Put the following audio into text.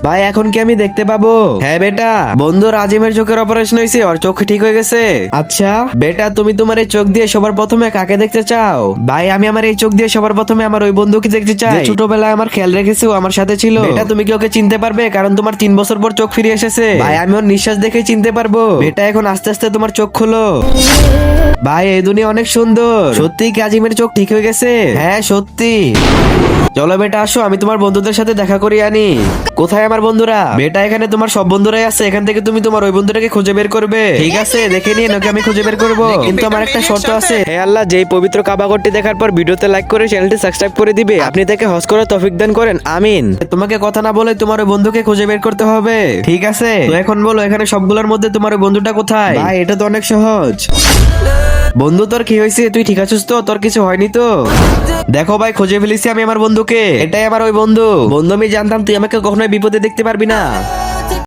ভাই এখন কি আমি দেখতে পাবো? হ্যাঁ বেটা, বন্ধু রাজিমের চোখের অপারেশন হয়েছে, ওর চোখ ঠিক হয়ে গেছে। আচ্ছা বেটা, তুমি তোমার এই চোখ দিয়ে সবার প্রথমে কাকে দেখতে চাও? ভাই আমি আমার এই চোখ দিয়ে সবার প্রথমে আমার ওই বন্ধুকে দেখতে চাই, যে ছোটবেলায় আমার খেয়াল রেখেছে, ও আমার সাথে ছিল। বেটা তুমি কি ওকে চিনতে পারবে? কারণ তোমার 3 বছর পর চোখ ফিরে এসেছে। ভাই আমি ওর নিঃশ্বাস দেখেই চিনতে পারবো। বেটা এখন আস্তে আস্তে তোমার চোখ খোলো। ভাই এই দুনিয়া অনেক সুন্দর। সত্যি কাজিমের চোখ ঠিক হয়ে গেছে? হ্যাঁ সত্যি। চলো বেটা আসো, আমি তোমার বন্ধুদের সাথে দেখা করিয়ে আনি। কোথায় আমার বন্ধুরা? বেটা এখানে তোমার সব বন্ধুরাই আছে, এখান থেকে তুমি তোমার ওই বন্ধুটাকে খুঁজে বের করবে। ঠিক আছে দেখে নিয়ে ওকে আমি খুঁজে বের করবো, কিন্তু আমার একটা শর্ত আছে। হে আল্লাহ, যেই পবিত্র কাবাগরটি দেখার পর ভিডিওতে লাইক করে চ্যানেলটি সাবস্ক্রাইব করে দিবে, আপনি তাকে হজ করার তৌফিক দান করেন, আমিন। তোমাকে কথা না বলে তোমার ওই বন্ধুকে খুঁজে বের করতে হবে, ঠিক আছে? তো এখন বলো এখানে সবগুলোর মধ্যে তোমার ওই বন্ধুটা কোথায়? ভাই এটা তো অনেক সহজ। বন্ধু তোর কি হয়েছে? তুই ঠিক আছিস তো? তোর কিছু হয়নি তো? দেখো ভাই খুঁজে ফেলেছি আমি আমার বন্ধুকে, এটাই আমার ওই বন্ধু। বন্ধু আমি জানতাম তুই আমাকে কখনোই বিপদে দেখতে পারবি না।